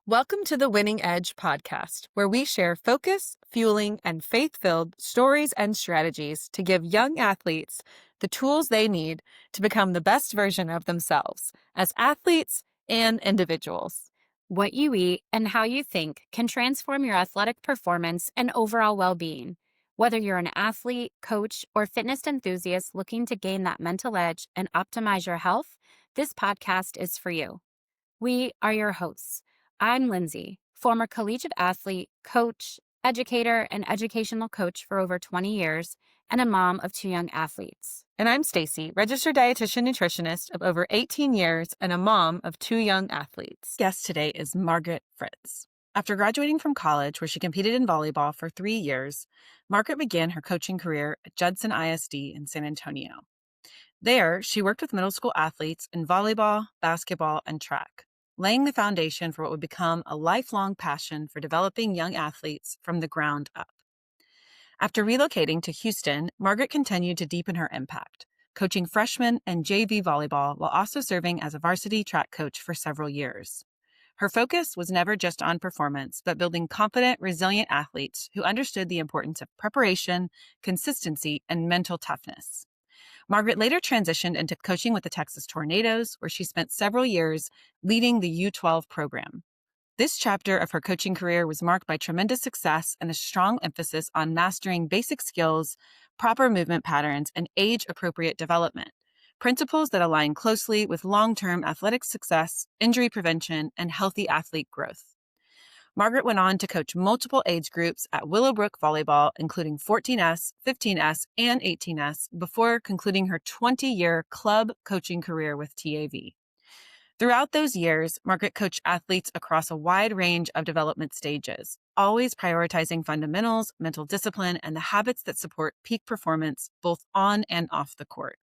Welcome to the Winning Edge podcast, where we share focus, fueling, and faith-filled stories and strategies to give young athletes the tools they need to become the best version of themselves as athletes and individuals. What you eat and how you think can transform your athletic performance and overall well being. Whether you're an athlete, coach, or fitness enthusiast looking to gain that mental edge and optimize your health, this podcast is for you. We are your hosts. I'm Lindsay, former collegiate athlete, coach, educator, and educational coach for over 20 years, and a mom of two young athletes. And I'm Stacy, registered dietitian nutritionist of over 18 years and a mom of two young athletes. Guest today is Margaret Fritz. After graduating from college, where she competed in volleyball for 3 years, Margaret began her coaching career at Judson ISD in San Antonio. There, she worked with middle school athletes in volleyball, basketball, and track, laying the foundation for what would become a lifelong passion for developing young athletes from the ground up. After relocating to Houston, Margaret continued to deepen her impact, coaching freshmen and JV volleyball while also serving as a varsity track coach for several years. Her focus was never just on performance, but building confident, resilient athletes who understood the importance of preparation, consistency, and mental toughness. Margaret later transitioned into coaching with the Texas Tornadoes, where she spent several years leading the U12 program. This chapter of her coaching career was marked by tremendous success and a strong emphasis on mastering basic skills, proper movement patterns, and age-appropriate development, principles that align closely with long-term athletic success, injury prevention, and healthy athlete growth. Margaret went on to coach multiple age groups at Willowbrook Volleyball, including 14S, 15S, and 18S, before concluding her 20-year club coaching career with TAV. Throughout those years, Margaret coached athletes across a wide range of development stages, always prioritizing fundamentals, mental discipline, and the habits that support peak performance both on and off the court.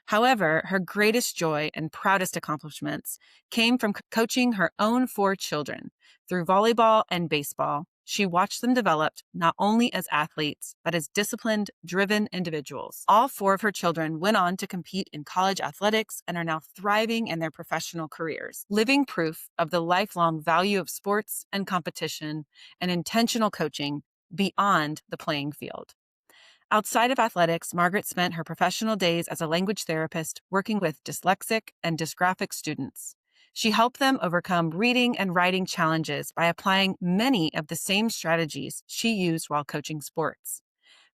However, her greatest joy and proudest accomplishments came from coaching her own 4 children. Through volleyball and baseball, she watched them develop not only as athletes, but as disciplined, driven individuals. All 4 of her children went on to compete in college athletics and are now thriving in their professional careers, living proof of the lifelong value of sports and competition and intentional coaching beyond the playing field. Outside of athletics, Margaret spent her professional days as a language therapist working with dyslexic and dysgraphic students. She helped them overcome reading and writing challenges by applying many of the same strategies she used while coaching sports,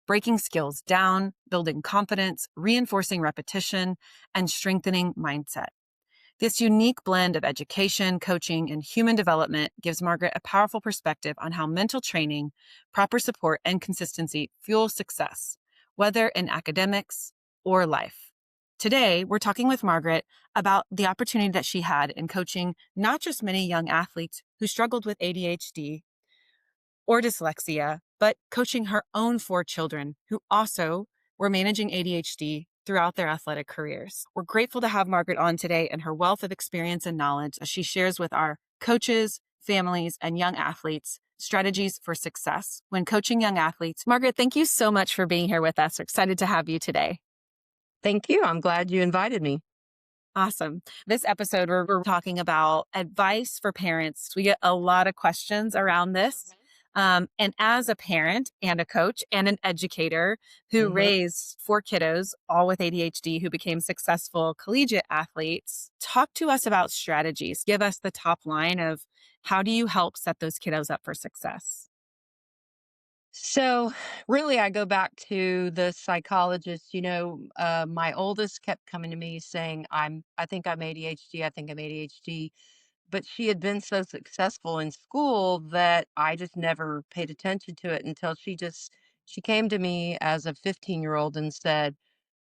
breaking skills down, building confidence, reinforcing repetition, and strengthening mindset. This unique blend of education, coaching, and human development gives Margaret a powerful perspective on how mental training, proper support, and consistency fuel success, whether in academics or life. Today, we're talking with Margaret about the opportunity that she had in coaching not just many young athletes who struggled with ADHD or dyslexia, but coaching her own 4 children who also were managing ADHD throughout their athletic careers. We're grateful to have Margaret on today and her wealth of experience and knowledge as she shares with our coaches, families, and young athletes strategies for success when coaching young athletes. Margaret, thank you so much for being here with us. We're excited to have you today. Thank you. I'm glad you invited me. Awesome. This episode, we're talking about advice for parents. We get a lot of questions around this. And as a parent and a coach and an educator who raised 4 kiddos, all with ADHD, who became successful collegiate athletes, talk to us about strategies. Give us the top line of how do you help set those kiddos up for success? So, really, I go back to the psychologist. My oldest kept coming to me saying, I think I'm ADHD. I think I'm ADHD. But she had been so successful in school that I just never paid attention to it until she came to me as a 15-year-old and said,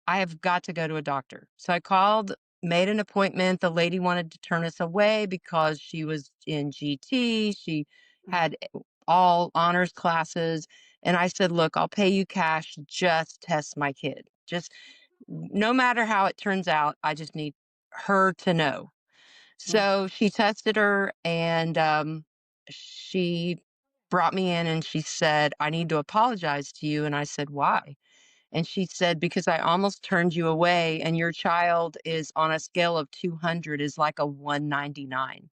I have got to go to a doctor. So I called, made an appointment. The lady wanted to turn us away because she was in GT. She had all honors classes. And I said, look, I'll pay you cash. Just test my kid. Just no matter how it turns out, I just need her to know. So she tested her and she brought me in and she said, I need to apologize to you. And I said, why? And she said, because I almost turned you away and your child is on a scale of 200 is like a 199.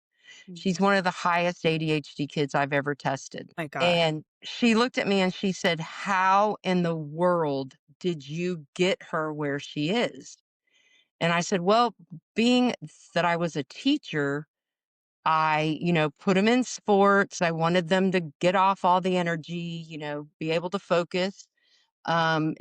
She's one of the highest ADHD kids I've ever tested. My God. And she looked at me and she said, "How in the world did you get her where she is?" And I said, "Well, being that I was a teacher, I, put them in sports. I wanted them to get off all the energy, be able to focus."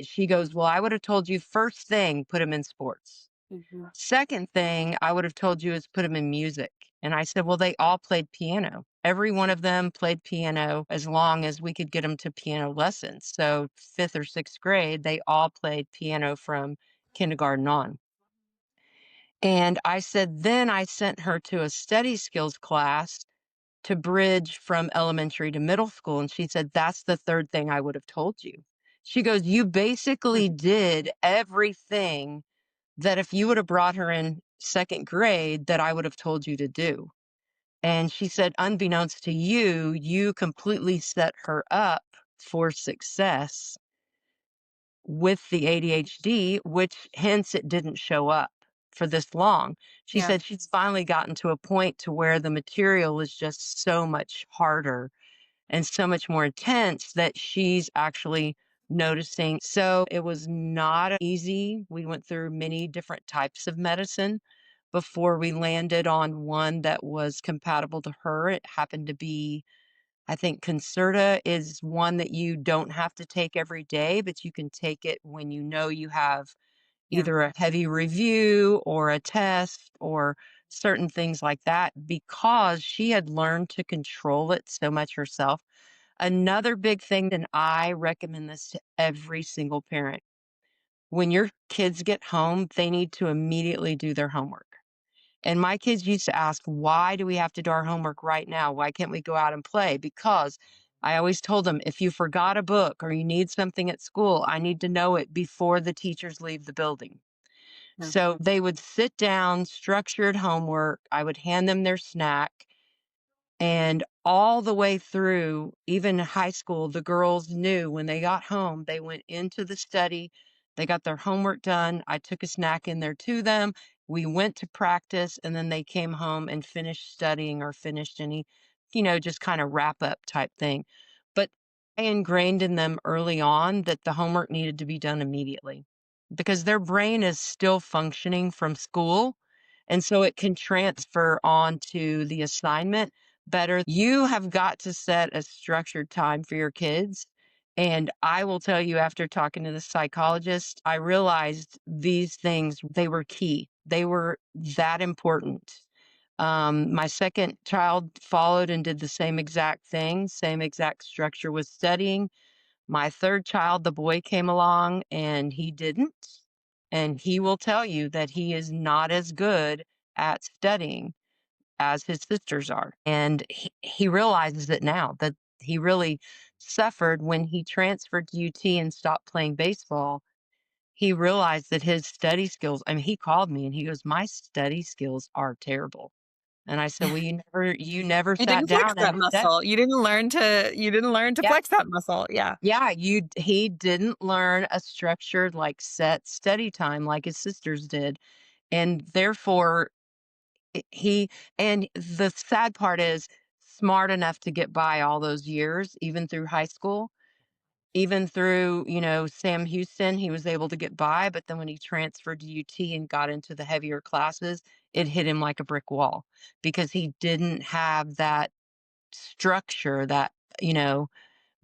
She goes, "Well, I would have told you first thing, put them in sports. Mhm. Second thing I would have told you is put them in music." And I said, "Well, they all played piano. Every one of them played piano as long as we could get them to piano lessons. So, fifth or sixth grade, they all played piano from kindergarten on." And I said, then I sent her to a study skills class to bridge from elementary to middle school. And she said, "That's the third thing I would have told you." She goes, "You basically did everything that if you would have brought her in second grade, that I would have told you to do." And she said, "Unbeknownst to you, you completely set her up for success with the ADHD, which hence it didn't show up for this long." She Yeah. said she's finally gotten to a point to where the material is just so much harder and so much more intense that she's actually noticing. So it was not easy. We went through many different types of medicine before we landed on one that was compatible to her. It happened to be, I think Concerta is one that you don't have to take every day, but you can take it when you know you have Yeah. either a heavy review or a test or certain things like that because she had learned to control it so much herself. Another big thing, and I recommend this to every single parent, when your kids get home, they need to immediately do their homework. And my kids used to ask, "Why do we have to do our homework right now? Why can't we go out and play?" Because I always told them, if you forgot a book or you need something at school, I need to know it before the teachers leave the building. Yeah. So they would sit down, structured homework. I would hand them their snack. And all the way through, even high school, the girls knew when they got home, they went into the study, they got their homework done. I took a snack in there to them. We went to practice, and then they came home and finished studying or finished any, just kind of wrap up type thing. But I ingrained in them early on that the homework needed to be done immediately because their brain is still functioning from school. And so it can transfer on to the assignment better. You have got to set a structured time for your kids. And I will tell you, after talking to the psychologist, I realized these things, they were key. They were that important. My second child followed and did the same exact thing, same exact structure with studying. My third child, the boy, came along and he didn't. And he will tell you that he is not as good at studying as his sisters are. And he realizes it now that he really suffered when he transferred to UT and stopped playing baseball. He realized that his study skills, I mean, he called me and he goes, "My study skills are terrible." And I said, "Well, you never You sat didn't flex down that and studied." muscle. You didn't learn to Yeah. flex that muscle. Yeah. Yeah, he didn't learn a structured, like, set study time like his sisters did, and therefore, he and the sad part is smart enough to get by all those years, even through high school, even through, Sam Houston, he was able to get by, but then when he transferred to UT and got into the heavier classes, it hit him like a brick wall because he didn't have that structure, that, you know,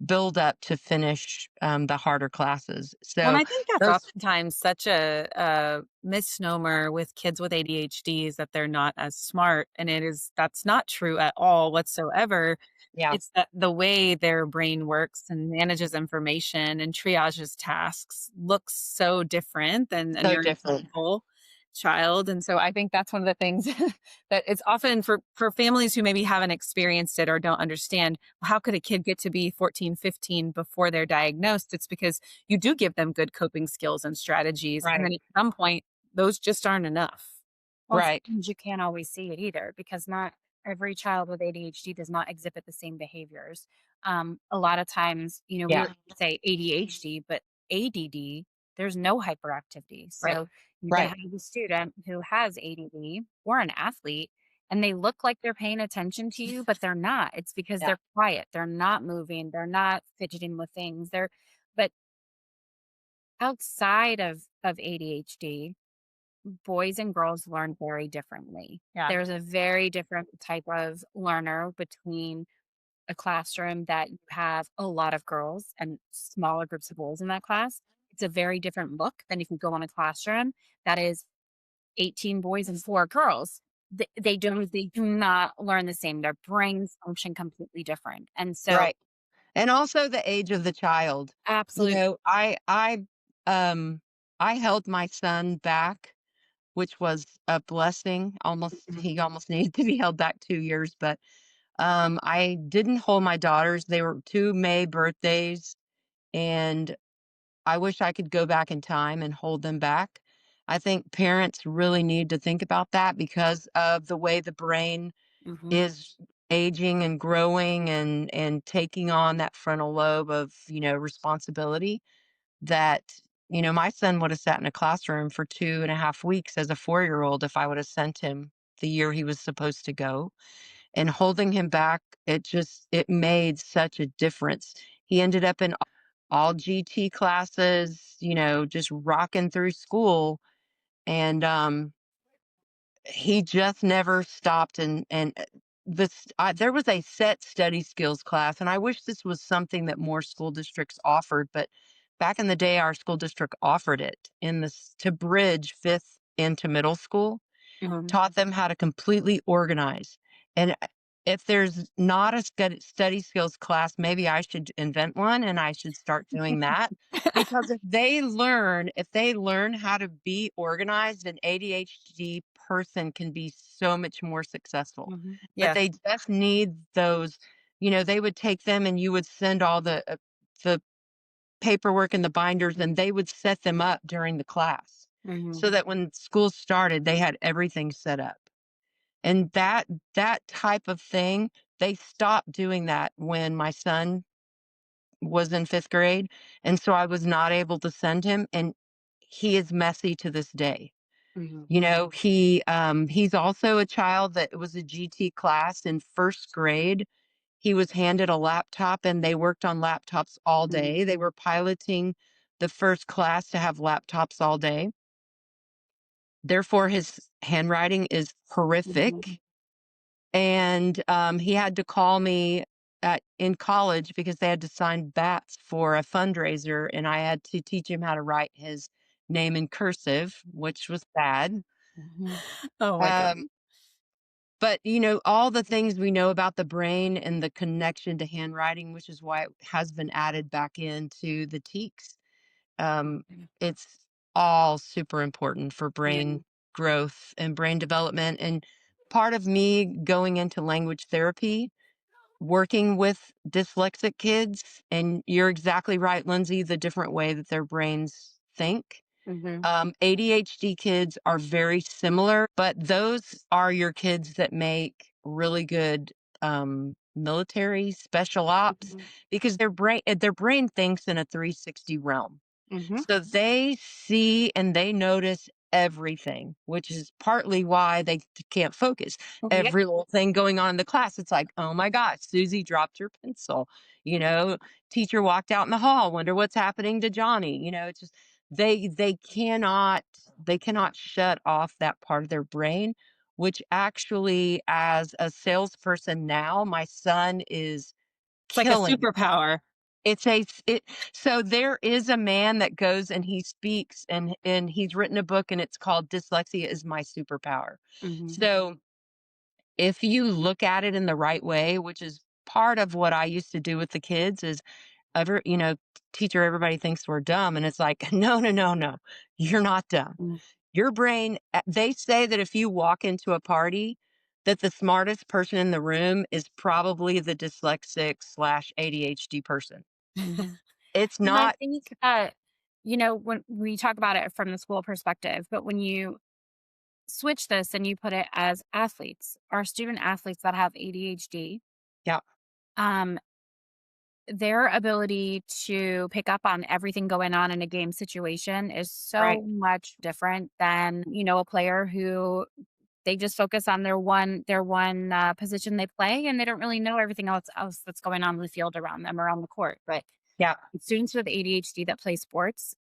build up to finish, the harder classes. Well, and So I think that's those oftentimes such a misnomer with kids with ADHD is that they're not as smart, and that's not true at all whatsoever. Yeah, It's that the way their brain works and manages information and triages tasks looks so different than a so different. neurotypical child, and so I think that's one of the things that it's often for families who maybe haven't experienced it or don't understand, well, how could a kid get to be 14, 15 before they're diagnosed? It's because you do give them good coping skills and strategies, and Right, then at some point, those just aren't enough. Well, right. sometimes you can't always see it either because not every child with ADHD does not exhibit the same behaviors. A lot of times, we Yeah, would say ADHD, but ADD, there's no hyperactivity. right, So you can right. have a student who has ADD or an athlete, and they look like they're paying attention to you, but they're not. It's because Yeah. they're quiet. They're not moving. They're not fidgeting with things. But outside of ADHD, boys and girls learn very differently. Yeah. There's a very different type of learner between a classroom that you have a lot of girls and smaller groups of boys in that class. It's a very different look than if you go on a classroom that is 18 boys and 4 girls. They do not learn the same. Their brains function completely different. And so Right. And also the age of the child. You absolutely. know, um, I held my son back, which was a blessing. He almost needed to be held back 2 years, but, I didn't hold my daughters. They were 2 May birthdays, and I wish I could go back in time and hold them back. I think parents really need to think about that because of the way the brain Mhm, is aging and growing and taking on that frontal lobe of, responsibility that, my son would have sat in a classroom for 2.5 weeks as a 4-year old if I would have sent him the year he was supposed to go. And holding him back, it made such a difference. He ended up in all GT classes, just rocking through school. And he just never stopped. There was a set study skills class, and I wish this was something that more school districts offered. But back in the day, our school district offered it to bridge fifth into middle school, mhm. taught them how to completely organize. And if there's not a study skills class, maybe I should invent one and I should start doing that. Because if they learn how to be organized, an ADHD person can be so much more successful. Mhm. But Yeah. they just need those, they would take them and you would send all the paperwork and the binders, and they would set them up during the class Mhm. so that when school started, they had everything set up. And that type of thing, they stopped doing that when my son was in 5th grade, and so I was not able to send him, and he is messy to this day. Mhm. He's also a child that was a GT class in 1st grade. He was handed a laptop, and they worked on laptops all Mhm. day. They were piloting the first class to have laptops all day. Therefore, his handwriting is Mhm. horrific. And, he had to call me in college because they had to sign bats for a fundraiser, and I had to teach him how to write his name in cursive, which was bad. Mhm. Oh my Um, goodness. but, all the things we know about the brain and the connection to handwriting, which is why it has been added back into the TEKS. It's all super important for Yeah. brain growth and brain development, and part of me going into language therapy, working with dyslexic kids, and you're exactly right, Lindsay, the different way that their brains think. Mhm. ADHD kids are very similar, but those are your kids that make really good military special ops Mhm. because their brain thinks in a 360 realm. Mhm. So they see and they notice everything, which is partly why they can't focus. Yeah. Every little thing going on in the class, it's like, oh my gosh, Susie dropped her pencil. You know, Teacher walked out in the hall. Wonder what's happening to Johnny. It's just they cannot shut off that part of their brain, which actually, as a salesperson now, my son is It's like a killing. superpower. It's a s it So there is a man that goes and he speaks, and he's written a book, and it's called Dyslexia is My Superpower. Mhm. So, if you look at it in the right way, which is part of what I used to do with the kids, is ever teacher, everybody thinks we're dumb, and it's like, "No, no, no, no. You're not dumb. Mhm. Your brain" they say that if you walk into a party, that the smartest person in the room is probably the dyslexic/ADHD person. Mhm. It's And I not. think that, when we talk about it from the school perspective, but when you switch this and you put it as athletes, our student athletes that have ADHD, Yeah, um, their ability to pick up on everything going on in a game situation is right. so much different than, a player who They just focus on their one position they play, and they don't really know everything else that's going on in the field around them or on the court. But Yeah. students with ADHD that play sports,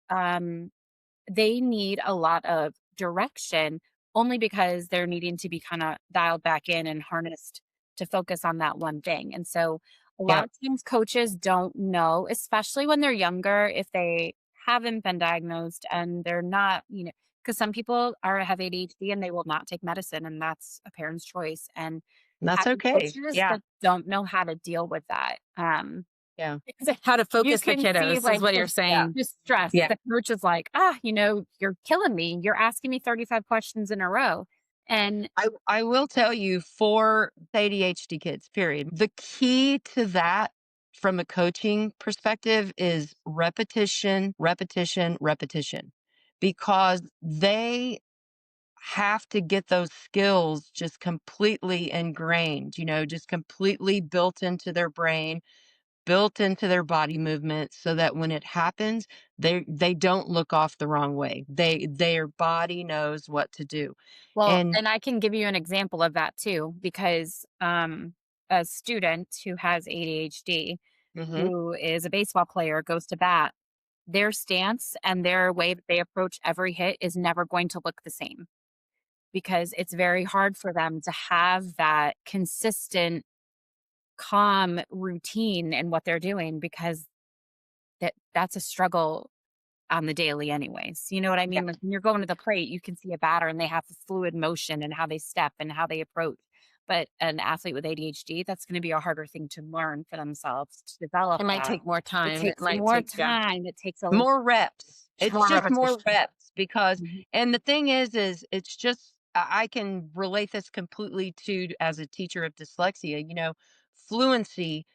they need a lot of direction only because they're needing to be kind of dialed back in and harnessed to focus on that one thing. And so a lot Yeah. of times coaches don't know, especially when they're younger, if they haven't been diagnosed and they're not, because some people have ADHD and they will not take medicine, and that's a parent's choice. And That's having okay. coaches Yeah. that don't know how to deal with that. Yeah. How to You focus the can see, kiddos is like, what you're the Yeah. saying. distress. Yeah. The coach is like, "You're killing me. You're asking me 35 questions in a row." And I will tell you for ADHD kids, period. The key to that from a coaching perspective is repetition, repetition, repetition, because they have to get those skills just completely ingrained, just completely built into their brain, built into their body movement so that when it happens, they don't look off the wrong way. Their body knows what to do. well, And and I can give you an example of that too, because, a student who has ADHD, mhm, who is a baseball player, goes to bat, their stance and their way that they approach every hit is never going to look the same, because it's very hard for them to have that consistent, calm routine in what they're doing, because that's a struggle on the daily anyways. You know what I yeah. mean? Like, when you're going to the plate, you can see a batter and they have fluid motion and how they step and how they approach. But an athlete with ADHD, that's going to be a harder thing to learn for themselves to develop It might that. take more It time. It takes might more take, yeah, time. It takes a More reps. It's more just more repetition. reps because Mhm, and the thing is it's just I can relate this completely to as a teacher of dyslexia, fluency,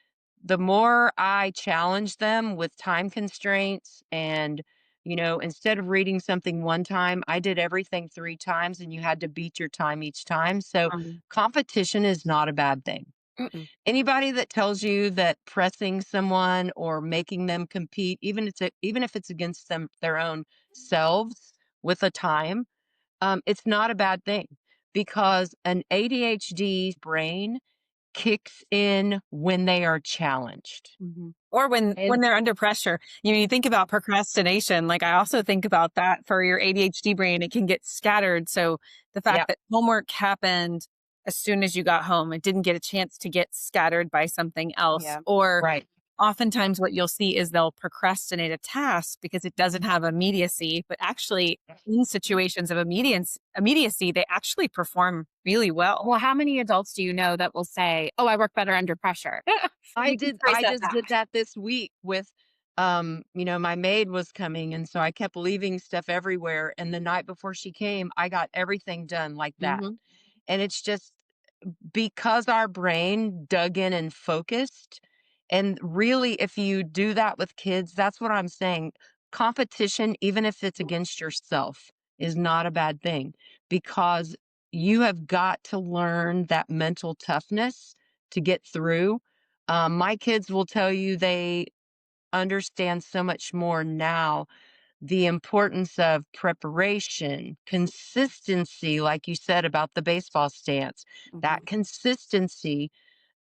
the more I challenge them with time constraints and instead of reading something one time, I did everything 3 times and you had to beat your time each time. So um, competition is not a bad thing. Mm-mm. Anybody that tells you that pressing someone or making them compete, even if it's against their own selves with a time, it's not a bad thing because an ADHD brain kicks in when they are challenged. mhm, Or when And they're under pressure. You think about procrastination, like, I also think about that for your ADHD brain, it can get scattered, so the yeah, fact that homework happened as soon as you got home, it didn't get a chance to get scattered by something else, yeah, or right. oftentimes what you'll see is they'll procrastinate a task because it doesn't have immediacy, but actually in situations of immediacy, they actually perform really well. well, how many adults do you know that will say, "Oh, I work better under pressure"? I You can did trace I that just back. did that this week with my maid was coming and so I kept leaving stuff everywhere and the night before she came, I got everything done like that. Mhm, And it's just because our brain dug in and focused. And really, if you do that with kids, that's what I'm saying. Competition, even if it's against yourself, is not a bad thing because you have got to learn that mental toughness to get through. My kids will tell you they understand so much more now the importance of preparation, consistency, like you said about the baseball stance, mhm, that consistency,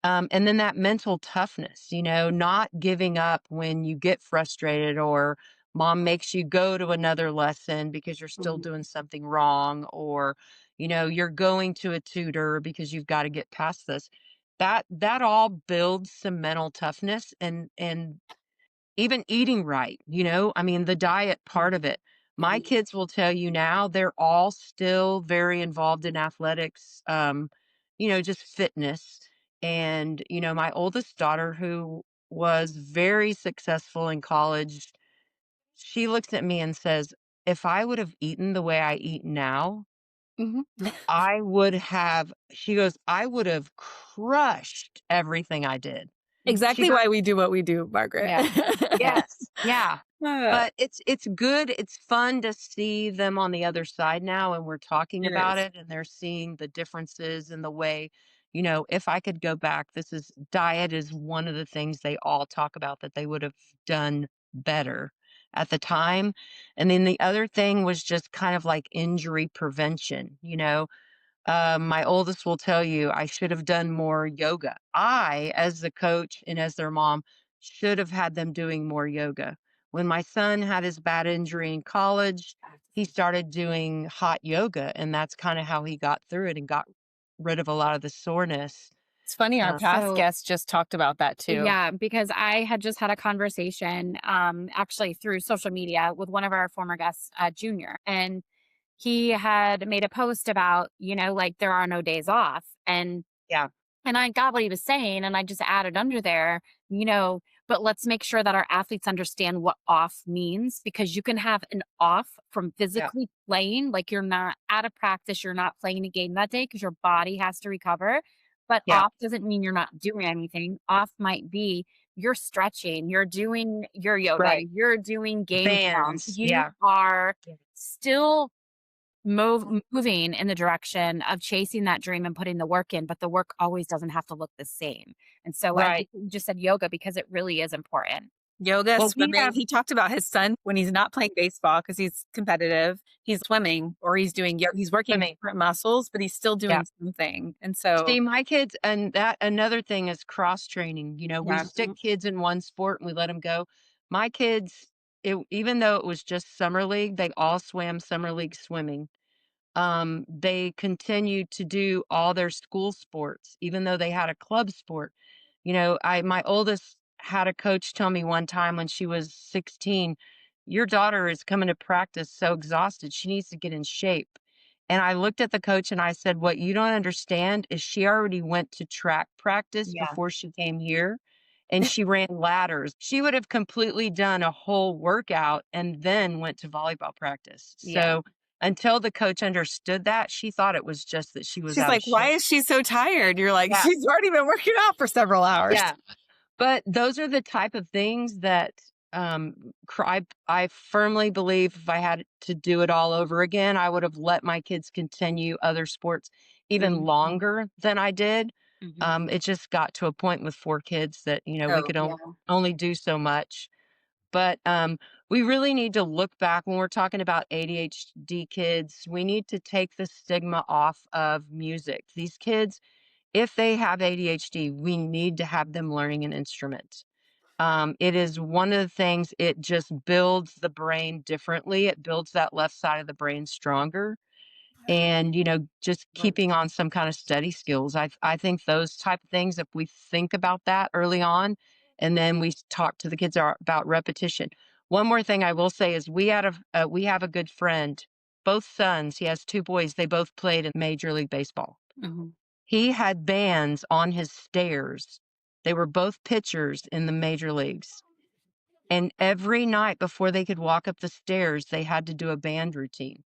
and then that mental toughness, not giving up when you get frustrated or mom makes you go to another lesson because you're still mhm. doing something wrong or you're going to a tutor because you've got to get past this. That all builds some mental toughness and even eating right, I mean, the diet part of it. My Mhm, kids will tell you now they're all still very involved in athletics, just fitness. And, my oldest daughter, who was very successful in college, she looks at me and says, if I would have eaten the way I eat now, mhm. she goes, I would have crushed everything I did. She Exactly goes, why we do what we do, Margaret. Yeah, yeah. yes, yeah. Uh, But it's good, it's fun to see them on the other side now, and we're talking it about is. it, and they're seeing the differences in the way if I could go back, diet is one of the things they all talk about that they would have done better at the time, and then the other thing was just kind of like injury prevention, My oldest will tell you, I should have done more yoga. I, as the coach and as their mom, should have had them doing more yoga. When my son had his bad injury in college, he started doing hot yoga, and that's kind of how he got through it and got rid of a lot of the soreness. It's funny, our past So guest just talked about that too. yeah, because I had just had a conversation, actually through social media with one of our former guests, Junior, and he had made a post about, like there are no days off. Yeah, And I got what he was saying, and I just added under there, but let's make sure that our athletes understand what off means, because you can have an off from yeah, physically playing, like you're not at a practice, you're not playing a game that day because your body has to recover. But yeah, off doesn't mean you're not doing anything. Off might be you're stretching, you're doing your yoga, right. you're doing game form. Bands. You Yeah, are yeah, still moving in the direction of chasing that dream and putting the work in, but the work always doesn't have to look the same. And so I right. just said yoga because it really is important. Yoga, Well, we swimming. have, He talked about his son when he's not playing baseball because he's competitive. He's swimming or he's doing yoga. He's working I different muscles, but he's still yeah. doing something. And so, See, my kids, and that another thing is cross training. We yeah, stick kids in one sport and we let them go. My kids, even though it was just summer league, they all swam summer league swimming. They continued to do all their school sports, even though they had a club sport. My oldest had a coach tell me one time when she was 16, your daughter is coming to practice so exhausted, she needs to get in shape. And I looked at the coach and I said, what you don't understand is she already went to track practice yeah, before she came here and she ran ladders. She would have completely done a whole workout and then went to volleyball practice. Yeah. So until the coach understood that, she thought it was just that she was she's out of like, "Why shape. is she so tired?" You're like, Yeah. "She's already been working out for several hours." Yeah. But those are the type of things that I firmly believe if I had to do it all over again, I would have let my kids continue other sports even Mhm. longer than I did. Mhm. It just got to a point with 4 kids that, we Oh, could Yeah. only do so much. But we really need to look back when we're talking about ADHD kids. We need to take the stigma off of music. These kids, if they have ADHD, we need to have them learning an instrument. It is one of the things, it just builds the brain differently. It builds that left side of the brain stronger. And, just keeping on some kind of study skills. I think those type of things, if we think about that early on, and then we talk to the kids about repetition. One more thing I will say is we have a good friend, both sons. He has 2 boys. They both played in Major League Baseball. Mhm. He had bands on his stairs. They were both pitchers in the major leagues. And every night before they could walk up the stairs, they had to do a band routine.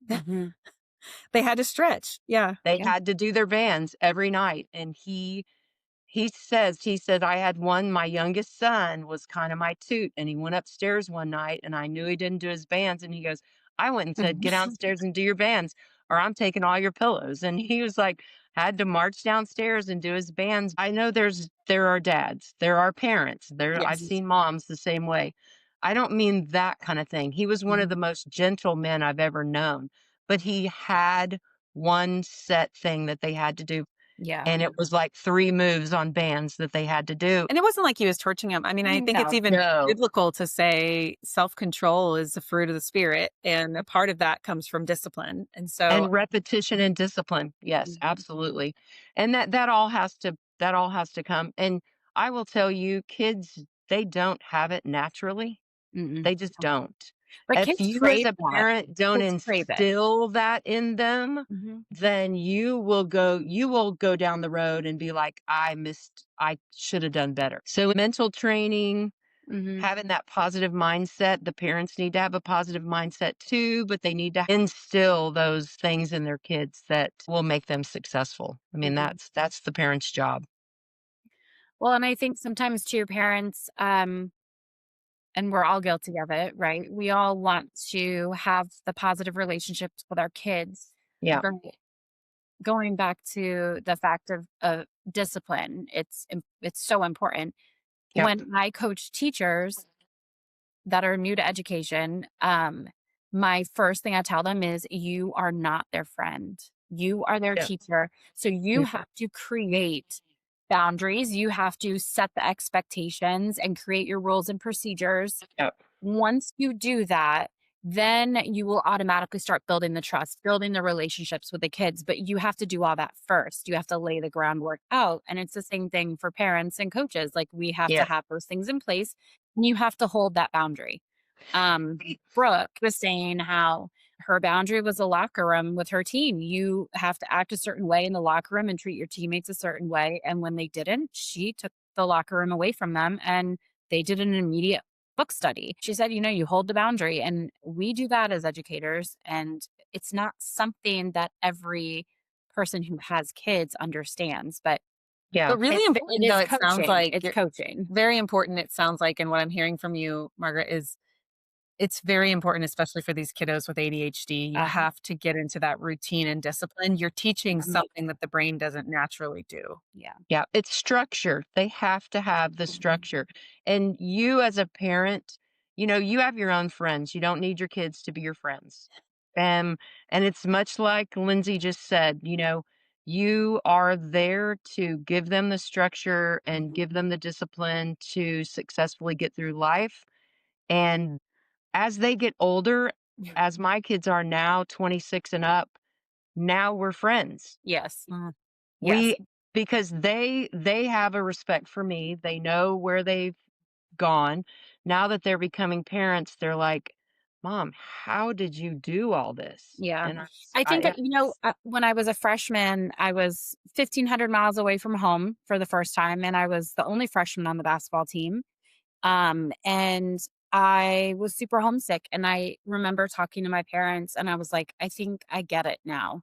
Mhm. they had to stretch. Yeah. They Yeah. had to do their bands every night. And he said, I had one, my youngest son was kind of my toot, and he went upstairs one night and I knew he didn't do his bands. And he goes, I went and said, get downstairs and do your bands, or I'm taking all your pillows. And he was like, had to march downstairs and do his bands. I know there are dads, there are parents, I've Yes. seen moms the same way. I don't mean that kind of thing. He was one of Mhm. the most gentle men I've ever known, but he had one set thing that they had to do, Yeah. and it was like 3 moves on bands that they had to do. And it wasn't like he was torching him. I mean, I think it's No. even No. biblical to say self-control is the fruit of the spirit, and a part of that comes from discipline. And so, And repetition and discipline. Yes, Mhm. absolutely. And that all has to come. And I will tell you, kids, they don't have it naturally. Mm-mm. They just don't. But If kids you as crave a that. parent don't Kids crave it. instill that in them, Mhm. then you will go down the road and be like, I should have done better. So mental training, Mhm. having that positive mindset, the parents need to have a positive mindset too, but they need to instill those things in their kids that will make them successful. I mean, Mhm. that's the parent's job. Well, and I think sometimes to your parents, and we're all guilty of it, right? We all want to have the positive relationships with our kids. Yeah. But going back to the fact of discipline, it's so important. Yeah. When I coach teachers that are new to education, my first thing I tell them is you are not their friend. You are their Yeah. teacher. So you Yeah. have to create boundaries. You have to set the expectations and create your rules and procedures. Yeah. Once you do that, then you will automatically start building the trust, building the relationships with the kids. But you have to do all that first. You have to lay the groundwork out. And it's the same thing for parents and coaches. Like we have to Yeah. have those things in place and you have to hold that boundary. Brooke was saying how her boundary was a locker room with her team. You have to act a certain way in the locker room and treat your teammates a certain way. And when they didn't, she took the locker room away from them and they did an immediate book study. She said, you hold the boundary. And we do that as educators. And it's not something that every person who has kids understands, but Yeah. But really it important, though, is it sounds coaching. like It's you're coaching. very important, it sounds like, and what I'm hearing from you, Margaret, is it's very important, especially for these kiddos with ADHD. You Uh-huh. have to get into that routine and discipline. You're teaching Mhm. something that the brain doesn't naturally do. Yeah. Yeah, it's structure. They have to have the Mhm. structure. And you as a parent, you have your own friends. You don't need your kids to be your friends. And it's much like Lindsay just said, you are there to give them the structure and Mhm. give them the discipline to successfully get through life. And as they get older, as my kids are now 26 and up, now we're friends. Yes. Yes. We because they have a respect for me. They know where they've gone. Now that they're becoming parents, they're like, "Mom, how did you do all this?" Yeah. And I think, it's when I was a freshman, I was 1,500 miles away from home for the first time, and I was the only freshman on the basketball team. And I was super homesick. And I remember talking to my parents, and I was like, I think I get it now.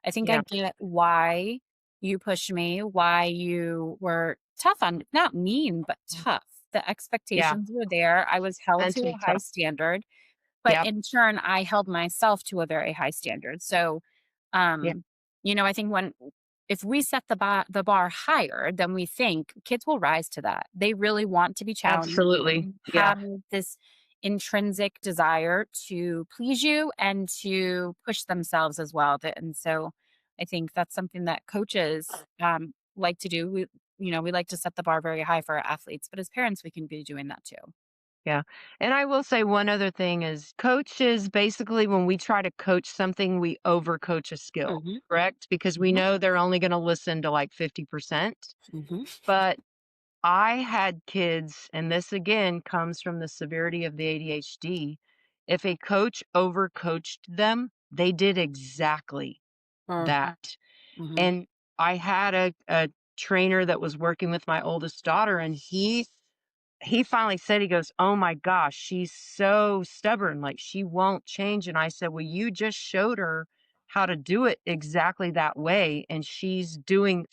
I think I yeah, get why you pushed me, why you were tough on, not mean, but tough. The yeah, expectations were there. I was held to mentally a high tough. standard. But Yep, in turn, I held myself to a very high standard. So, yeah, um, I think if we set the bar higher than we think, kids will rise to that. They really want to be challenged. absolutely. They Yeah, have this intrinsic desire to please you and to push themselves as well. And so, I think that's something that coaches like to do. We like to set the bar very high for our athletes, but as parents, we can be doing that too. yeah. And I will say one other thing is coaches basically when we try to coach something, we overcoach a skill, Hmm. correct? Because we Hmm. know they're only going to listen to like 50%. Hmm. But I had kids, and this again comes from the severity of the ADHD. If a coach overcoached them, they did exactly that. Hmm. And I had a trainer that was working with my oldest daughter, and he finally said, he goes, "Oh my gosh, she's so stubborn. Like she won't change." And I said, "Well, you just showed her how to do it exactly that way, and she's doing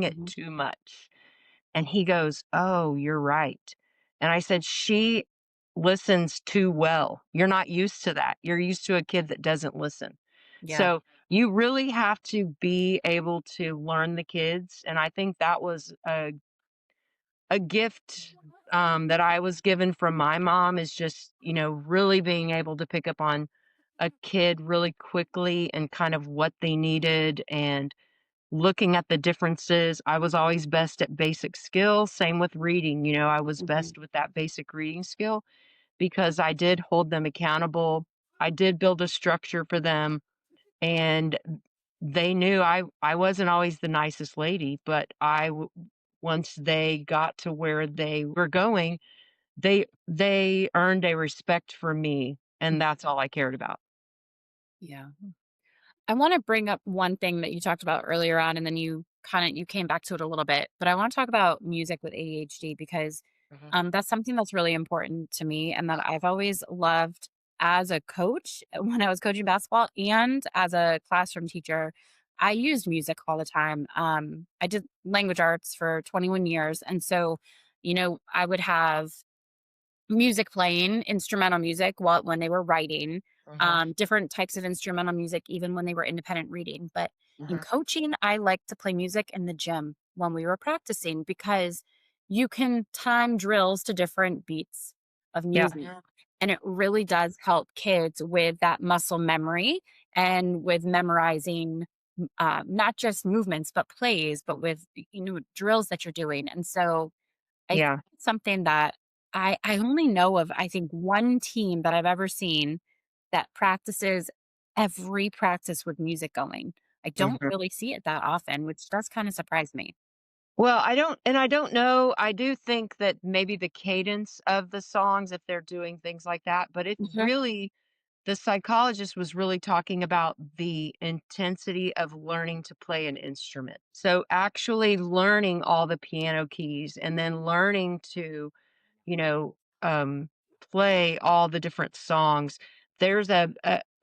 it Hmm. too much." And he goes, "Oh, you're right." And I said, "She listens too well. You're not used to that. You're used to a kid that doesn't listen." Yeah. So you really have to be able to learn the kids. And I think that was a gift that I was given from my mom is just, really being able to pick up on a kid really quickly and kind of what they needed and looking at the differences. I was always best at basic skills. Same with reading. I was Hmm. best with that basic reading skill because I did hold them accountable. I did build a structure for them and they knew I wasn't always the nicest lady, but once they got to where they were going, they earned a respect for me, and that's all I cared about. Yeah. I want to bring up one thing that you talked about earlier on, and then you came back to it a little bit. But I want to talk about music with ADHD because Mhm, that's something that's really important to me, and that I've always loved as a coach when I was coaching basketball and as a classroom teacher. I used music all the time. I did language arts for 21 years, and so I would have music playing, instrumental music when they were writing, mhm, different types of instrumental music, even when they were independent reading. But in mhm. coaching, I like to play music in the gym when we were practicing because you can time drills to different beats of Yeah, music. And it really does help kids with that muscle memory and with memorizing not just movements, but plays, but with, drills that you're doing. And so I think Yeah. it's something that I only know of, I think, one team that I've ever seen that practices every practice with music going. I don't Mhm. really see it that often, which does kind of surprise me. Well, I don't know. I do think that maybe the cadence of the songs, if they're doing things like that, but it's Mhm. really the psychologist was really talking about the intensity of learning to play an instrument. So actually learning all the piano keys and then learning to, you know, play all the different songs. There's a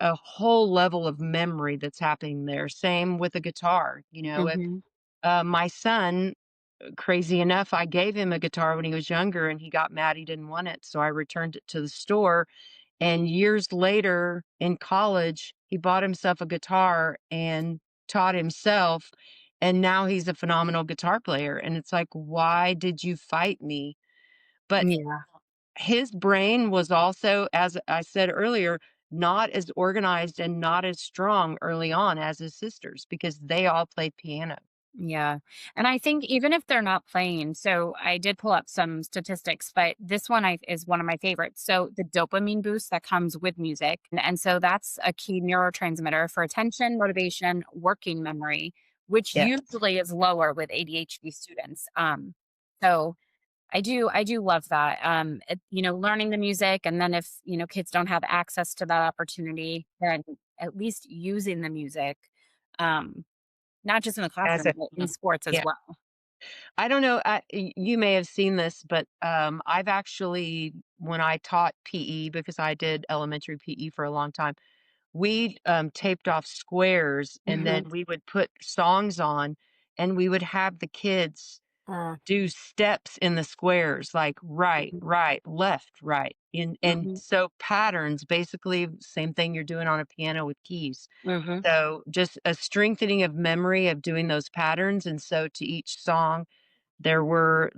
whole level of memory that's happening there. Same with the guitar. If Mhm. my son, crazy enough, I gave him a guitar when he was younger and he got mad he didn't want it. So I returned it to the store. And years later in college, he bought himself a guitar and taught himself. And now he's a phenomenal guitar player. And it's like, why did you fight me? But Yeah. his brain was also, as I said earlier, not as organized and not as strong early on as his sisters because they all played piano. Yeah. And I think even if they're not playing, so I did pull up some statistics, but this one is one of my favorites. So the dopamine boost that comes with music. And so that's a key neurotransmitter for attention, motivation, working memory, which Yes. usually is lower with ADHD students. So I do love that. Learning the music, and then if, kids don't have access to that opportunity, then at least using the music. Um, Not just in the As classroom, a but in sports as Yeah. well. I don't know, you may have seen this, but, I've actually when I taught PE, because I did elementary PE for a long time, we, taped off squares, and Mhm. then we would put songs on, and we would have the kids do steps in the squares, like right, Mhm. right, left, right, and Mhm. so patterns, basically same thing you're doing on a piano with keys. Mhm. So, just a strengthening of memory of doing those patterns, and so to each song there were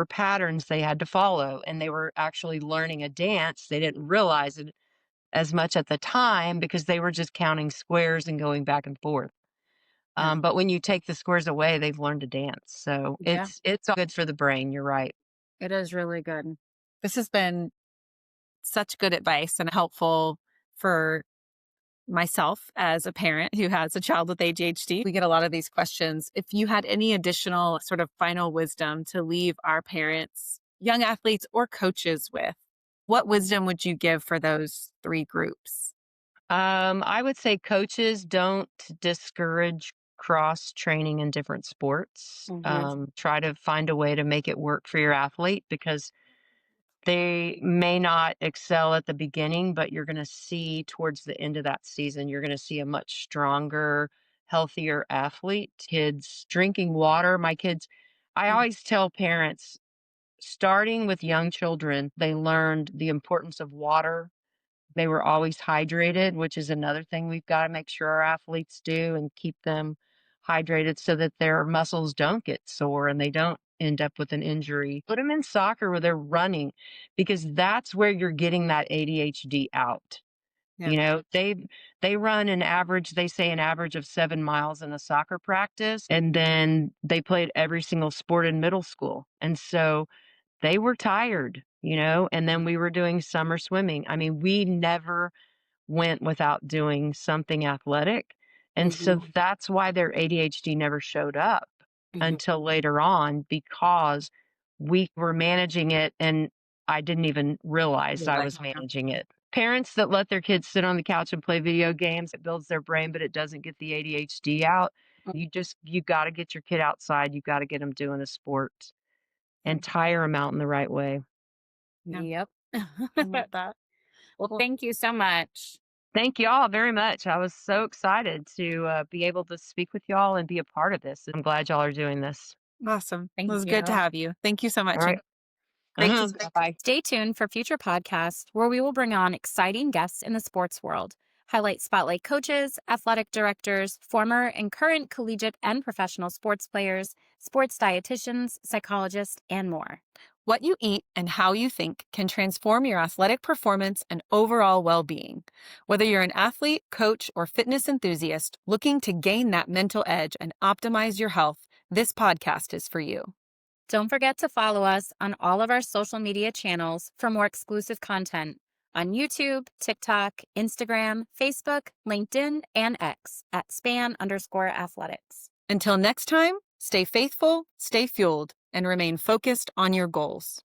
patterns they had to follow, and they were actually learning a dance. They didn't realize it as much at the time because they were just counting squares and going back and forth. Yeah. But when you take the squares away, they've learned to dance. So Yeah. it's all good for the brain. You're right. It is really good. This has been such good advice and helpful for myself as a parent who has a child with ADHD. We get a lot of these questions. If you had any additional sort of final wisdom to leave our parents, young athletes, or coaches with, what wisdom would you give for those three groups? I would say coaches don't discourage cross training in different sports. Mhm. Try to find a way to make it work for your athlete because they may not excel at the beginning, but you're going to see towards the end of that season, you're going to see a much stronger, healthier athlete. Kids drinking water. I Mhm. always tell parents, starting with young children, they learned the importance of water. They were always hydrated, which is another thing we've got to make sure our athletes do and keep them hydrated so that their muscles don't get sore and they don't end up with an injury. Put them in soccer where they're running because that's where you're getting that ADHD out. Yeah. You know, they run an average, they say an average of 7 miles in a soccer practice, and then they played every single sport in middle school. And so they were tired, and then we were doing summer swimming. I mean, we never went without doing something athletic. And so Mhm. that's why their ADHD never showed up Mhm. until later on because we were managing it and I didn't even realize You're I like, was managing it. Parents that let their kids sit on the couch and play video games, it builds their brain, but it doesn't get the ADHD out. You got to get your kid outside. You got to get them doing a sport and tire them out in the right way. Yeah. Yep. Mhm. That. Well, Well, thank you so much. Thank you all very much. I was so excited to be able to speak with y'all and be a part of this. I'm glad y'all are doing this. awesome. It Thank was good to you. have you. Thank you so All much. right. And great to Bye. Stay tuned for future podcasts where we will bring on exciting guests in the sports world, highlight spotlight coaches, athletic directors, former and current collegiate and professional sports players, sports dietitians, psychologists, and more. What you eat and how you think can transform your athletic performance and overall well-being. Whether you're an athlete, coach, or fitness enthusiast looking to gain that mental edge and optimize your health, this podcast is for you. Don't forget to follow us on all of our social media channels for more exclusive content on YouTube, TikTok, Instagram, Facebook, LinkedIn, and X at @span_athletics. Until next time, stay faithful, stay fueled, and remain focused on your goals.